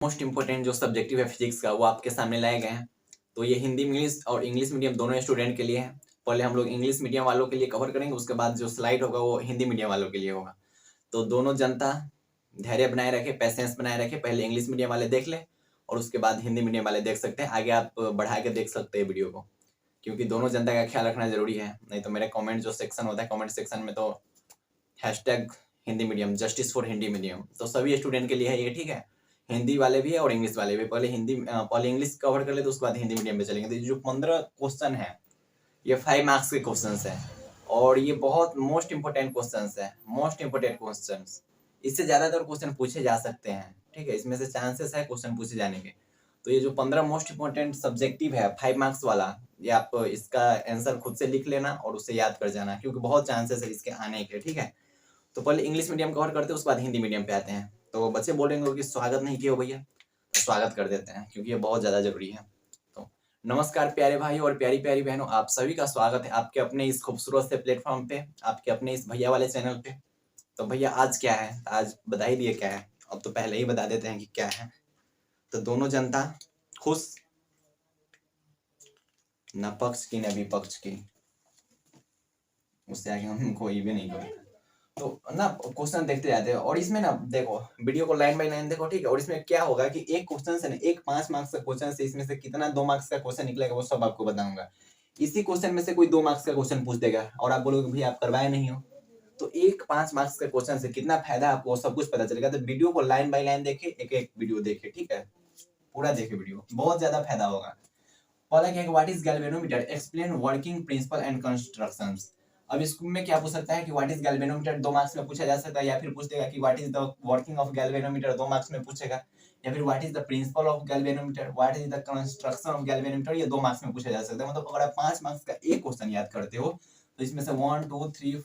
Most important जो subjective है physics का वो आपके सामने लाए गए हैं। तो ये हिंदी इंग्लिश और इंग्लिश मीडियम दोनों स्टूडेंट के लिए है। पहले हम लोग इंग्लिश मीडियम वालों के लिए कवर करेंगे, उसके बाद जो स्लाइड होगा वो हिंदी मीडियम वालों के लिए होगा। तो दोनों जनता धैर्य बनाए रखे, पेशेंस बनाए रखे। पहले इंग्लिश मीडियम वाले देख ले और उसके बाद हिंदी मीडियम वाले देख सकते हैं। आगे आप बढ़ा के देख सकते हैं वीडियो को, क्योंकि दोनों जनता का ख्याल रखना जरूरी है। नहीं तो मेरा कमेंट जो सेक्शन होता है, कमेंट सेक्शन में तो hashtag Hindi medium, justice for Hindi medium, तो सभी स्टूडेंट के लिए है ये, ठीक है। हिंदी वाले भी है और इंग्लिश वाले भी। पहले इंग्लिश कवर कर ले, तो उसके बाद हिंदी मीडियम में चलेंगे। तो जो 15 क्वेश्चन है ये 5 मार्क्स के क्वेश्चन है और ये बहुत मोस्ट इंपोर्टेंट क्वेश्चन है, मोस्ट इंपोर्टेंट क्वेश्चन। इससे ज्यादातर क्वेश्चन पूछे जा सकते हैं, ठीक है। इसमें से चांसेस है क्वेश्चन पूछे जाने के। तो ये जो 15 मोस्ट इंपोर्टेंट सब्जेक्टिव है 5 मार्क्स वाला, ये आप इसका आंसर खुद से लिख लेना और उससे याद कर जाना, क्योंकि बहुत चांसेस है इसके आने के, ठीक है। तो पहले इंग्लिश मीडियम कवर करते हैं, उसके बाद हिंदी मीडियम पे आते हैं। तो बच्चे बोलेंगे कि स्वागत नहीं किया हो भैया, तो स्वागत कर देते हैं क्योंकि ये बहुत ज़्यादा जरूरी है। तो नमस्कार प्यारे भाई और प्यारी प्यारी बहनों, आप सभी का स्वागत है आपके अपने इस खूबसूरत से प्लेटफॉर्म पे, आपके अपने इस भैया वाले चैनल पे। तो भैया आज क्या है, आज बता ही दिए क्या है। अब तो पहले ही बता देते हैं कि क्या है। तो दोनों जनता खुश, न पक्ष की न विपक्ष की, उससे आगे हम कोई भी नहीं करते। तो ना क्वेश्चन देखते जाते हैं और इसमें ना देखो वीडियो को लाइन बाय लाइन देखो, ठीक है। और इसमें क्या होगा कि एक क्वेश्चन से ना, एक 5 मार्क्स का क्वेश्चन से इसमें से कितना 2 मार्क्स का क्वेश्चन निकलेगा वो सब आपको बताऊंगा। इसी क्वेश्चन में से कोई 2 मार्क्स का क्वेश्चन पूछ देगा और आप बोलोगे भैया आप करवाए नहीं हो, तो एक 5 मार्क्स का क्वेश्चन से कितना फायदा आपको सब कुछ पता चलेगा। तो वीडियो को लाइन बाय लाइन देखे, एक एक वीडियो देखे, ठीक है, पूरा देखे वीडियो, बहुत ज्यादा फायदा होगा। पहला क्या है, what is galvanometer, explain working principle and constructions. अब इसमें क्या पूछ सकता है कि व्हाट इज गैल्वेनोमीटर 2 मार्क्स में पूछा जा सकता है, या फिर पूछ देगा कि what is the working of galvanometer 2 marks में पूछेगा, या फिर what is the principle of galvanometer, what is the construction of galvanometer, ये 2 मार्क्स में पूछा जा सकता है। मतलब अगर आप 5 मार्क्स का एक क्वेश्चन याद करते हो तो इसमें से 1 2 3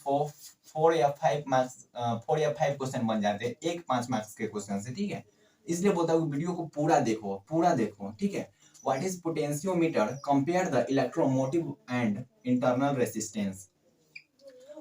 4 या 5 मार्क्स 4 या 5 क्वेश्चन बन जाते हैं एक 5 मार्क्स के क्वेश्चन से, ठीक है। इसलिए बोलता हूँ वीडियो को पूरा देखो, पूरा देखो, ठीक है। What is potentiometer? Compare the electromotive and internal resistance.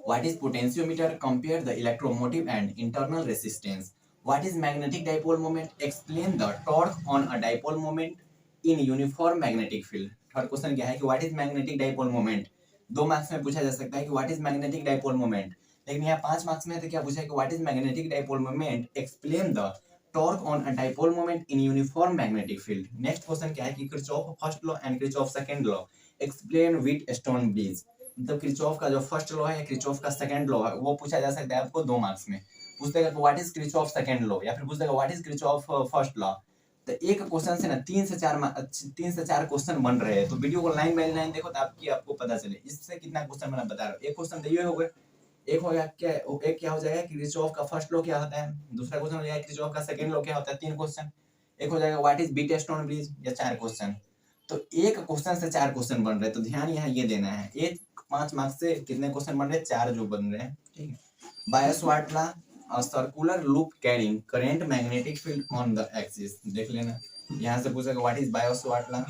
What is potentiometer? Compare the electromotive and internal resistance. What is magnetic dipole moment? Explain the torque on a dipole moment in uniform magnetic field. Third question क्या है कि what is magnetic dipole moment? 2 marks में पूछा जा सकता है कि what is magnetic dipole moment, लेकिन यहाँ 5 मार्क्स में है तो क्या पूछा है कि what is magnetic dipole moment? Explain the torque on a dipole moment in uniform magnetic field. Next question क्या है कि Kirchhoff first law and Kirchhoff second law, explain Wheatstone bridge. मतलब किरचॉफ का जो फर्स्ट लॉ है या Kirchhoff का second law है वो पूछा जा सकता है आपको 2 मार्क्स में। पूछ देगा कि what is Kirchhoff second law, या फिर पूछ देगा what is Kirchhoff first law. तो एक क्वेश्चन से ना 3 से 4 क्वेश्चन बन रहे हैं। तो वीडियो को लाइन बाय लाइन देखो तो आपको पता चले इससे कितना क्वेश्चन बना बता रहा हूँ। एक क्वेश्चन तो ये हो गए, एक हो गया क्या, एक क्या हो जाएगा कि किरचॉफ का फर्स्ट लॉ क्या होता है, दूसरा क्वेश्चन हो जाएगा किरचॉफ का सेकंड लॉ क्या होता है, 3 क्वेश्चन। एक हो जाएगा व्हाट इज व्हीटस्टोन ब्रिज, या 4 क्वेश्चन। तो एक क्वेश्चन से 4 क्वेश्चन बन रहे हैं। तो ध्यान यहाँ ये देना है, एक 5 मार्क्स से कितने क्वेश्चन बन रहे हैं, 4 जो बन रहे हैं, ठीक है। Biot Savart law, a circular loop carrying current magnetic field on the axis, देख लेना। यहाँ से पूछेगा what is Biot Savart law.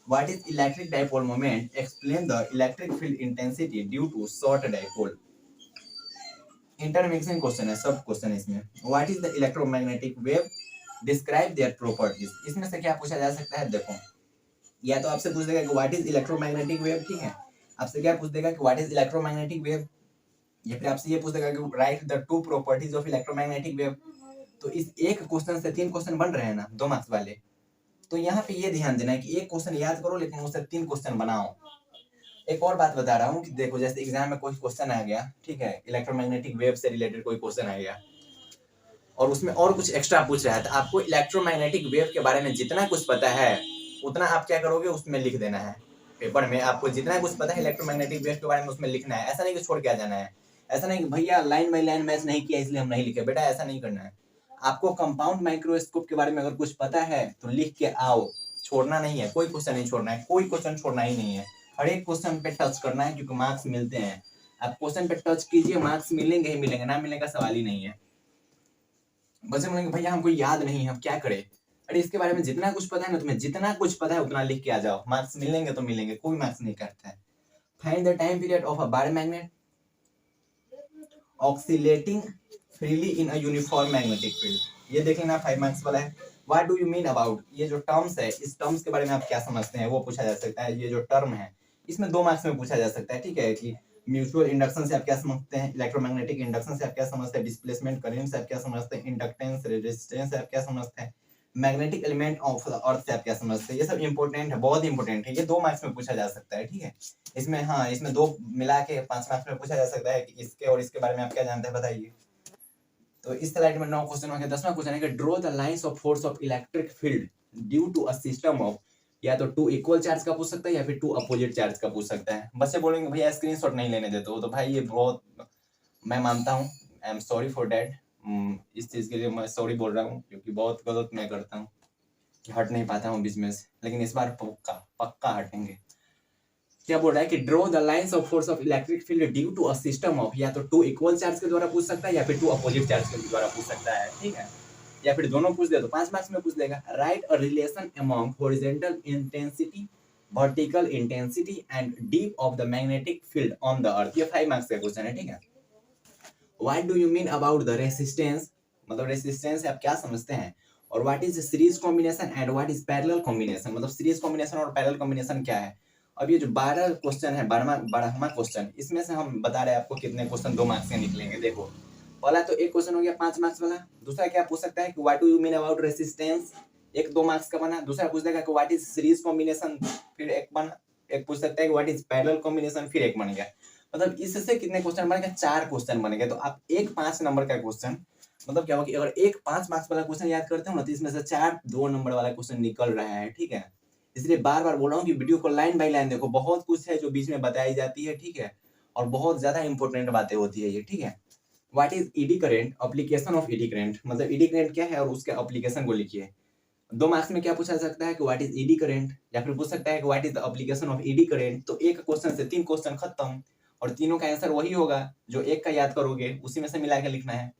What is electric dipole moment, explain the electric field intensity due to short dipole. Intermixing question है सब question इसमें। What is the electromagnetic wave, describe their properties. इसमें से क्या पूछा जा सकता है, देखो या तो आपसे पूछ देगा कि व्हाट इज इलेक्ट्रोमैग्नेटिक वेव, ठीक है। आपसे क्या पूछ देगा कि व्हाट इज इलेक्ट्रोमैग्नेटिक वेव, या फिर आपसे ये पूछ देगा कि right the 2 properties of electromagnetic wave. तो इस एक क्वेश्चन से 3 क्वेश्चन बन रहे हैं ना 2 मार्क्स वाले। तो यहाँ पे ये ध्यान देना है कि एक क्वेश्चन याद करो लेकिन उससे 3 क्वेश्चन बनाओ। एक और बात बता रहा हूँ कि देखो जैसे एग्जाम में कोई क्वेश्चन आ गया, ठीक है, इलेक्ट्रोमैग्नेटिक वेव से रिलेटेड कोई क्वेश्चन आ गया और उसमें और कुछ एक्स्ट्रा पूछ रहा है, तो आपको इलेक्ट्रोमैग्नेटिक वेव के बारे में जितना कुछ पता है उतना आप क्या करोगे उसमें लिख देना है पेपर में। आपको जितना कुछ पता है इलेक्ट्रोमैग्नेटिक वेव के बारे में उसमें लिखना है, ऐसा नहीं कि छोड़ के आ जाना है। ऐसा नहीं कि भैया लाइन बाई लाइन मैच नहीं किया इसलिए हम नहीं लिखे, बेटा ऐसा नहीं करना है। आपको कंपाउंड माइक्रोस्कोप के बारे में अगर कुछ पता है तो लिख के आओ, छोड़ना नहीं है, कोई क्वेश्चन नहीं छोड़ना है, कोई क्वेश्चन छोड़ना ही नहीं है। हर एक क्वेश्चन पे टच करना है क्योंकि मार्क्स मिलते हैं। आप क्वेश्चन पे टच कीजिए, मार्क्स मिलेंगे ही मिलेंगे, ना मिलने का सवाल ही नहीं है। बच्चे बोलेंगे भैया हमको याद नहीं है, हम क्या करें। अरे इसके बारे में जितना कुछ पता है ना, तुम्हें जितना कुछ पता है उतना लिख के आ जाओ, मार्क्स मिलेंगे तो मिलेंगे, कोई मार्क्स नहीं काटता है। Find the time period of a bar magnet oscillating freely in a uniform magnetic field, ये देख लेना 5 मार्क्स वाला है। What do you mean about, ये जो टर्म्स है इस टर्म्स के बारे में आप क्या समझते हैं वो पूछा जा सकता है। ये जो टर्म है इसमें 2 मार्क्स में पूछा जा सकता है, ठीक है, कि म्यूचुअल इंडक्शन से आप क्या समझते हैं, इलेक्ट्रोमैग्नेटिक इंडक्शन से आप क्या समझते हैं, डिस्प्लेसमेंट करंट से आप क्या समझते हैं, इंडक्टेंस रेजिस्टेंस से आप क्या समझते हैं, magnetic element of the earth से आप क्या समझते हैं। ये सब इंपॉर्टेंट है, बहुत इंपॉर्टेंट है, ये 2 मार्क्स में पूछा जा सकता है, ठीक है। इसमें हाँ, इसमें 2 मिला के 5 मार्क्स में पूछा जा सकता है कि इसके और इसके बारे में आप क्या जानते हैं बताइए। तो इस स्लाइड में 9 क्वेश्चन हो गया। 10वां क्वेश्चन है कि draw the lines of force of electric field due to a system of, या तो 2 इक्वल चार्ज का पूछ सकता है या फिर 2 अपोजिट चार्ज का पूछ सकता है। बच्चे बोलेंगे भैया स्क्रीनशॉट नहीं लेने देते हो, तो भाई ये बहुत, मैं मानता हूँ, I am sorry for that, इस चीज के लिए मैं सॉरी बोल रहा हूँ क्योंकि बहुत गलत मैं करता हूँ कि हट नहीं पाता हूँ बीच में से, लेकिन इस बार पक्का पक्का हटेंगे। क्या बोल रहा है कि draw the lines of force of electric field due to a system of, या तो 2 इक्वल चार्ज के द्वारा पूछ सकता है या फिर 2 अपोजिट चार्ज के द्वारा पूछ सकता है, ठीक है, या फिर दोनों पूछ दे तो 5 मार्क्स में पूछ देगा। Right a relation among horizontal intensity, vertical intensity and deep of the magnetic field on the earth, ये 5 मार्क्स का क्वेश्चन है, ठीक है। What do you mean about the resistance, मतलब रेसिस्टेंस से आप क्या समझते हैं, और what is series combination and what is parallel combination, मतलब सीरीज कॉम्बिनेशन और पैरेलल कॉम्बिनेशन क्या है। अब ये जो 12 क्वेश्चन है, 12वां क्वेश्चन, इसमें से हम बता रहे हैं आपको कितने क्वेश्चन 2 मार्क्स के निकलेंगे। देखो पहला तो एक क्वेश्चन हो गया 5 मार्क्स वाला, दूसरा क्या पूछ सकता है कि what do you mean about resistance, एक 2 मार्क्स का बना, दूसरा पूछ देगा कि व्हाट इज सीरीज कॉम्बिनेशन, फिर एक बना, एक पूछ सकता है कि व्हाट इज पैरेलल कॉम्बिनेशन, फिर एक बन गया। मतलब इससे कितने क्वेश्चन बन गए, 4 क्वेश्चन बन गए। तो आप एक 5 नंबर का क्वेश्चन, मतलब क्या होगा कि अगर एक 5 मार्क्स वाला क्वेश्चन याद करते हो ना, तो इसमें से 4 2 नंबर वाला क्वेश्चन निकल रहा है, ठीक है। इसलिए बार बार बोल रहा हूँ कि वीडियो को लाइन बाय लाइन देखो, बहुत कुछ है जो बीच में बताई जाती है, ठीक है, और बहुत ज्यादा इंपॉर्टेंट बातें होती है ये, ठीक है। What is ED current, application of ED current, मतलब ईडी करेंट क्या है और उसके एप्लीकेशन को लिखिए। 2 मार्क्स में क्या पूछा जा सकता है कि व्हाट इज ईडी करेंट, या फिर पूछ सकता है कि what is the application of ED current. तो एक क्वेश्चन से 3 क्वेश्चन खत्म, और तीनों का आंसर वही होगा जो एक का याद करोगे उसी में से मिला के लिखना है।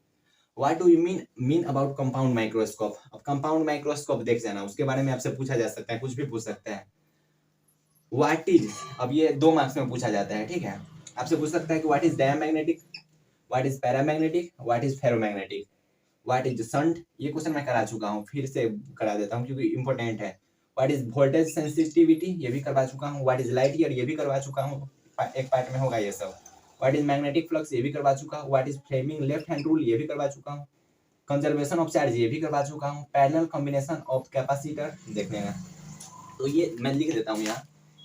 What do you mean about compound microscope, अब कंपाउंड माइक्रोस्कोप देख जाना, उसके बारे में आपसे पूछा जा सकता है, कुछ भी पूछ सकता है। व्हाट इज, अब ये 2 मार्क्स में पूछा जाता है, ठीक है, आपसे पूछ सकता है कि what is diamagnetic, what is paramagnetic, what is ferromagnetic, what is shunt, ये क्वेश्चन मैं करा चुका हूँ, फिर से करा देता हूँ क्योंकि इंपॉर्टेंट है। व्हाट इज वोल्टेज सेंसिटिविटी, ये भी करवा चुका हूँ। व्हाट इज लाइट ईयर, ये भी करवा चुका हूँ, एक पार्ट में होगा ये सब। व्हाट इज मैग्नेटिक फ्लक्स, ये भी करवा चुका हूँ। What is Fleming left hand rule, ये भी करवा चुका हूँ। कंजर्वेशन ऑफ चार्ज, ये भी करवा चुका हूँ। पैरेलल कॉम्बिनेशन ऑफ कैपेसिटर देख लेना। तो ये मैं लिख देता हूँ यहाँ,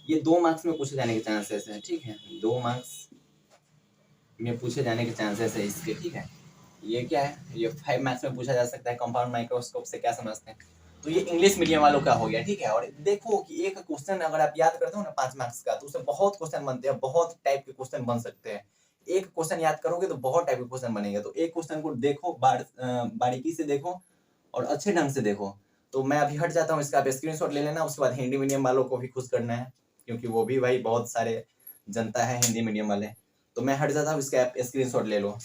ये 2 मार्क्स में पूछे जाने के चांसेस है, ठीक है, 2 मार्क्स में पूछे जाने के चांसेस है इसके, ठीक है। ये क्या है, ये 5 मार्क्स में पूछा जा सकता है, कंपाउंड माइक्रोस्कोप से क्या समझते हैं। तो ये इंग्लिश मीडियम वालों का हो गया, ठीक है। और देखो कि एक क्वेश्चन अगर आप याद करते हो ना 5 मार्क्स का, तो उससे बहुत क्वेश्चन बनते हैं, बहुत टाइप के क्वेश्चन बन सकते हैं। एक क्वेश्चन याद करोगे तो बहुत टाइप के क्वेश्चन बनेंगे। तो एक क्वेश्चन को देखो, बारीकी से देखो और अच्छे ढंग से देखो। तो मैं अभी हट जाता हूँ, इसका आप स्क्रीनशॉट ले लेना, उसके बाद हिंदी मीडियम वालों को भी खुश करना है, क्योंकि वो भी भाई बहुत सारे जनता है हिंदी मीडियम वाले। तो मैं हट जाता हूँ, इसका आप स्क्रीनशॉट ले लो।